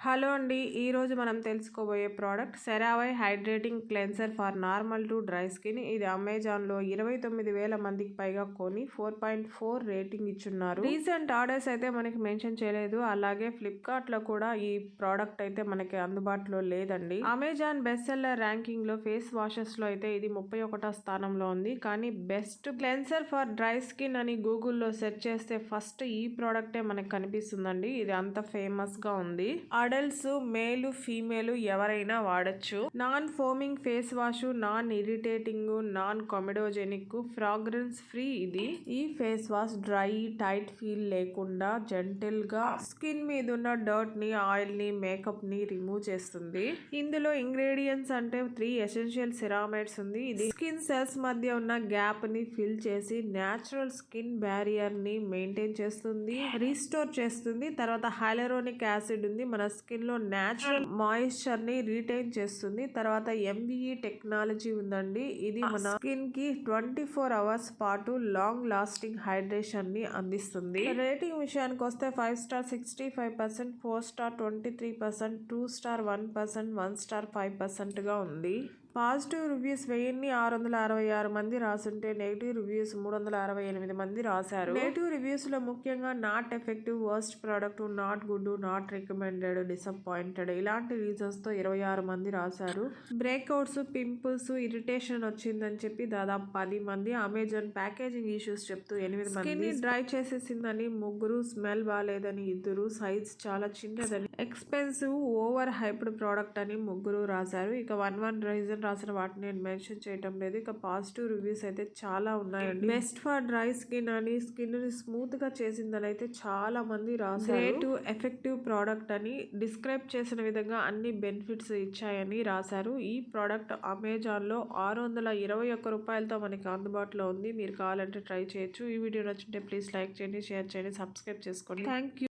Hello అండి, ఈరోజు మనం తెలుసుకోబోయే product CeraVe hydrating cleanser for normal to dry skin. ఇది అమెజాన్లో 29,000 మందికి పైగా కొని 4.4 రేటింగ్ ఇచ్చున్నారు. రీసెంట్ ఆర్డర్స్ అయితే మనకి మెన్షన్ చేయలేదు. అలాగే ఫ్లిప్కార్ట్లో కూడా ఈ ప్రోడక్ట్ అయితే మనకి అందుబాటులో లేదండి. అమెజాన్ బెస్ట్ సెల్లర్ ర్యాంకింగ్ లో ఫేస్ వాషెస్ లో అయితే ఇది 31వ స్థానంలో ఉంది. కానీ best cleanser for dry skin అని గూగుల్లో సెర్చ్ చేస్తే ఫస్ట్ ఈ ప్రోడక్టే మనకి కనిపిస్తుందండి. ఇది అంత ఫేమస్ గా ఉంది. అడల్ట్స్, మేలు, ఫీమేలు ఎవరైనా వాడచ్చు. Non foaming face wash, non irritating, non comedogenic, fragrance free. ఇది ఈ face wash dry, tight feel లేకుండా జెంటిల్ గా స్కిన్ మీద ఉన్న డర్ట్ ని, ఆయిల్ ని, మేకప్ ని రిమూవ్ చేస్తుంది. ఇందులో ఇంగ్రీడియంట్స్ అంటే 3 ఎసెన్షియల్ సెరామైడ్స్ ఉంది. ఇది స్కిన్ సెల్స్ మధ్య ఉన్న గ్యాప్ ని ఫిల్ చేసి న్యాచురల్ స్కిన్ బ్యారియర్ ని మెయింటైన్ చేస్తుంది, రీస్టోర్ చేస్తుంది. తర్వాత హైలరోనిక్ యాసిడ్ ఉంది, మన స్కిన్ లో న్యాచురల్ మాయిశ్చర్ ని రీటైన్ చేస్తుంది. తర్వాత MBE టెక్నాలజీ ఉందండి. ఇది మన స్కిన్ కి 24 అవర్స్ పాటు లాంగ్ లాస్టింగ్ హైడ్రేషన్ ని అందిస్తుంది. రేటింగ్ విషయానికి వస్తే 5 స్టార్ 65%, 4 స్టార్ 23%, 2 స్టార్ 1%, 1 స్టార్ 5% గా ఉంది. పాజిటివ్ రివ్యూస్ 1666 మంది రాసుంటే నెగిటివ్ రివ్యూస్ 368 మంది రాశారు. నెగిటివ్ రివ్యూస్ లో ముఖ్యంగా not effective, worst product, not good, not recommended, disappointed ఇలాంటి రీజన్స్ తో 26 మంది రాశారు. బ్రేక్అవుట్స్, పింపుల్స్, ఇరిటేషన్ వచ్చిందని చెప్పి దాదాపు 10 మంది, అమెజాన్ ప్యాకేజింగ్ ఇష్యూస్ చెప్తూ 8 మంది, స్కిన్ డ్రై చేసేసిందని 3, స్మెల్ బాలేదని 2, సైజ్ చాలా చిన్నదని, ఎక్స్పెన్సివ్, ఓవర్ హైప్డ్ ప్రోడక్ట్ అని 3 రాశారు. ఇక 1 రీజన్ రాసిన వాటిని నేను మెన్షన్ చేయటం లేదు. ఇక పాజిటివ్ రివ్యూస్ అయితే చాలా ఉన్నాయండి. బెస్ట్ ఫర్ డ్రై స్కిన్ అని, స్కిన్ ని స్మూత్ గా చేసిందని అయితే చాలా మంది రాశారు. గ్రేట్ ఎఫెక్టివ్ ప్రోడక్ట్ అని, డిస్క్రైబ్ చేసిన విధంగా అన్ని బెనిఫిట్స్ ఇచ్చాయని రాశారు. ఈ ప్రోడక్ట్ అమెజాన్ లో 621 రూపాయలతో మనకి అందుబాటులో ఉంది. మీరు కావాలంటే ట్రై చేయొచ్చు. ఈ వీడియో నచ్చింటే ప్లీజ్ లైక్ చేయండి, షేర్ చేయండి, సబ్స్క్రైబ్ చేసుకోండి. Thank you.